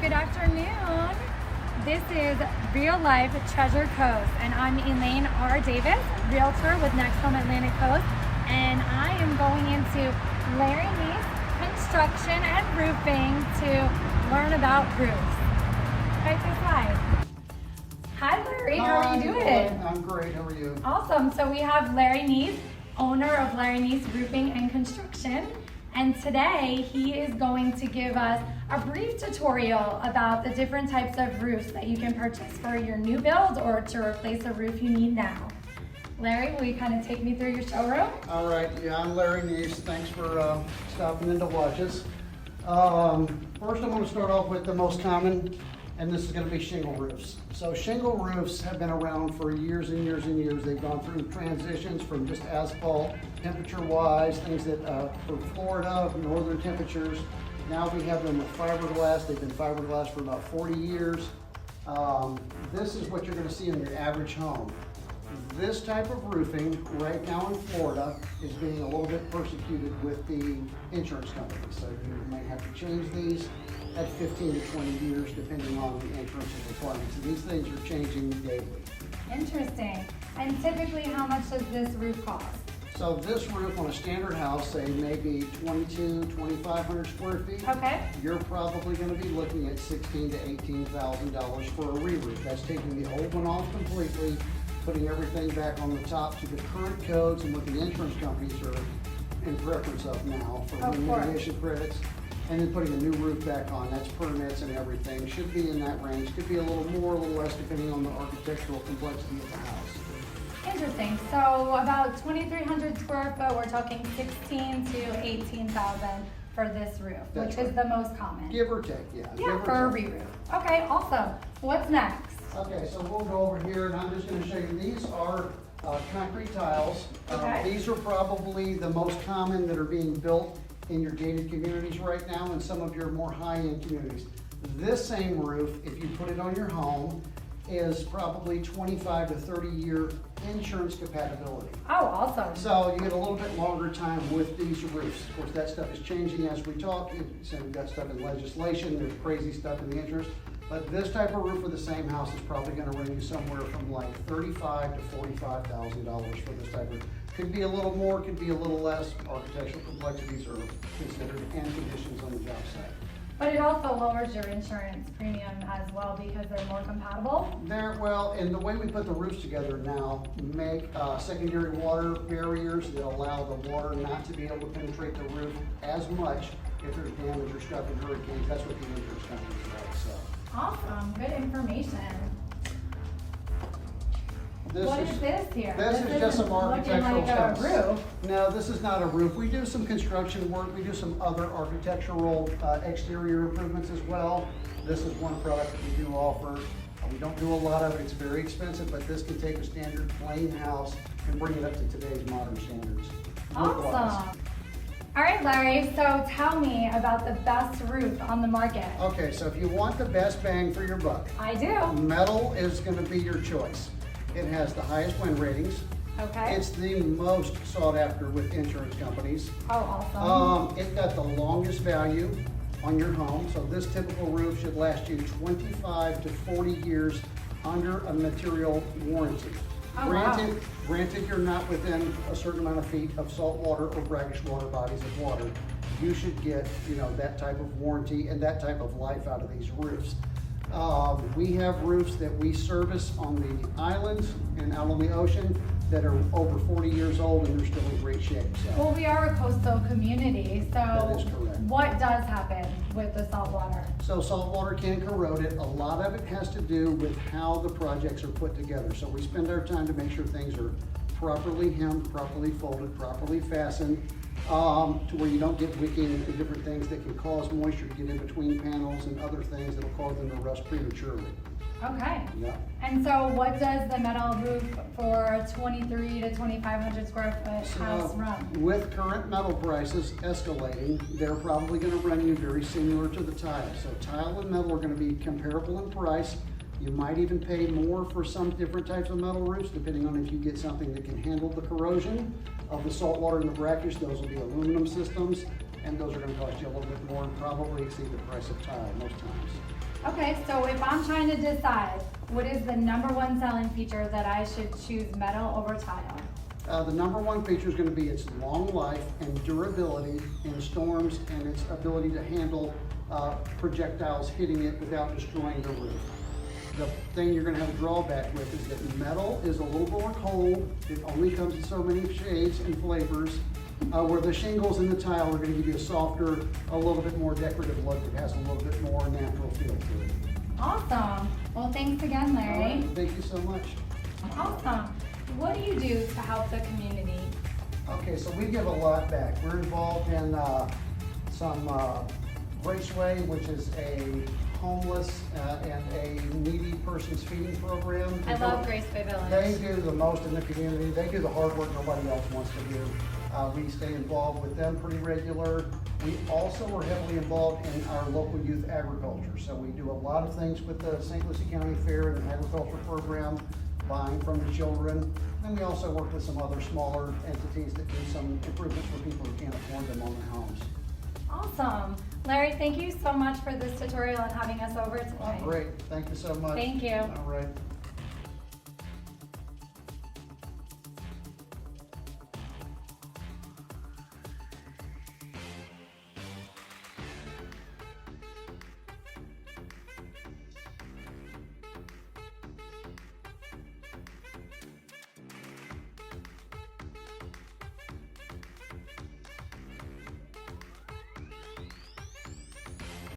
Good afternoon. This is Real Life Treasure Coast, and I'm Elaine R. Davis, realtor with Next Home Atlantic Coast, and I am going into Larry Neese Construction and Roofing to learn about roofs. Right this way. Hi Larry, how are you doing? I'm great, how are you? Awesome. So we have Larry Neese, owner of Larry Neese Roofing and Construction. And today he is going to give us a brief tutorial about the different types of roofs that you can purchase for your new build or to replace a roof you need now. Larry, will you kind of take me through your showroom? All right, yeah, I'm Larry Neese. Thanks for stopping in to watch us. First I'm going to start off with the most common, and this is going to be shingle roofs. So shingle roofs have been around for years and years and years. They've gone through transitions from just asphalt, temperature-wise, things that for Florida, northern temperatures. Now we have them with fiberglass. They've been fiberglass for about 40 years. This is what you're going to see in your average home. This type of roofing right now in Florida is being a little bit persecuted with the insurance companies. So you may have to change these at 15 to 20 years depending on the insurance requirements. And these things are changing daily. Interesting. And typically how much does this roof cost? So this roof on a standard house, say maybe 2,500 square feet. Okay. You're probably going to be looking at $16,000 to $18,000 for a re-roof. That's taking the old one off completely, putting everything back on the top to the current codes and what the insurance companies are in preference of now for remediation credits, and then putting a new roof back on. That's permits and everything. Should be in that range. Could be a little more, a little less, depending on the architectural complexity of the house. Interesting. So about 2,300 square foot, we're talking 16 to 18,000 for this roof, That's which is the most common. Give or take, yeah. Yeah, for a re-roof. Okay, awesome. What's next? Okay, so we'll go over here, and I'm just going to show you. These are concrete tiles. Okay. These are probably the most common that are being built in your gated communities right now and some of your more high-end communities. This same roof, if you put it on your home, is probably 25 to 30 year insurance compatibility. Oh, awesome. So you get a little bit longer time with these roofs. Of course, that stuff is changing as we talk. So we've got stuff in legislation, there's crazy stuff in the insurance. But this type of roof for the same house is probably going to run you somewhere from like $35,000 to $45,000 for this type of roof. Could be a little more, could be a little less. Architectural complexities are considered and conditions on the job site. But it also lowers your insurance premium as well because they're more compatible? Well, and the way we put the roofs together now make secondary water barriers that allow the water not to be able to penetrate the roof as much if there's damage or stuff in hurricanes. That's what the insurance companies like. So. Awesome, good information. What is this here? This is just some architectural looking like stuff. a roof. No, this is not a roof. We do some construction work. We do some other architectural exterior improvements as well. This is one product that we do offer. We don't do a lot of it. It's very expensive, but this can take a standard plain house and bring it up to today's modern standards. Awesome. All right, Larry, so tell me about the best roof on the market. Okay, so if you want the best bang for your buck, I do. metal is going to be your choice. It has the highest wind ratings. Okay. It's the most sought after with insurance companies. Oh, awesome. It got the longest value on your home. So this typical roof should last you 25 to 40 years under a material warranty. Oh, wow. Granted, you're not within a certain amount of feet of salt water or brackish water bodies of water. You should get, that type of warranty and that type of life out of these roofs. We have roofs that we service on the islands and out on the ocean that are over 40 years old and they're still in great shape. So. Well, we are a coastal community, so That is correct. What does happen with the salt water? So salt water can corrode it. A lot of it has to do with how the projects are put together. So we spend our time to make sure things are properly hemmed, properly folded, properly fastened, to where you don't get wicking and different things that can cause moisture to get in between panels and other things that will cause them to rust prematurely. Okay. Yeah. And so what does the metal roof for a 23 to 2,500 square foot house run? With current metal prices escalating, they're probably going to run you very similar to the tile. So tile and metal are going to be comparable in price. You might even pay more for some different types of metal roofs, depending on if you get something that can handle the corrosion of the salt water and the brackish. Those will be aluminum systems. and those are gonna cost you a little bit more and probably exceed the price of tile most times. Okay, so if I'm trying to decide what is the number one selling feature that I should choose metal over tile? The number one feature is gonna be its long life and durability in storms and its ability to handle projectiles hitting it without destroying the roof. The thing you're gonna have a drawback with is that metal is a little more cold. It only comes in so many shades and flavors, where the shingles and the tile are gonna give you a softer, a little bit more decorative look that has a little bit more natural feel to it. Awesome. Well, thanks again, All Larry. right, thank you so much. Awesome. What do you do to help the community? Okay, so we give a lot back. We're involved in some Raceway, which is a homeless and a needy person's feeding program. I love Graceway Village. They do the most in the community. They do the hard work nobody else wants to do. We stay involved with them pretty regular. We also are heavily involved in our local youth agriculture. So we do a lot of things with the St. Lucie County Fair and agriculture program, buying from the children. And we also work with some other smaller entities that do some improvements for people who can't afford them on their homes. Awesome. Larry, thank you so much for this tutorial and having us over today. Great, thank you so much. Thank you. All right.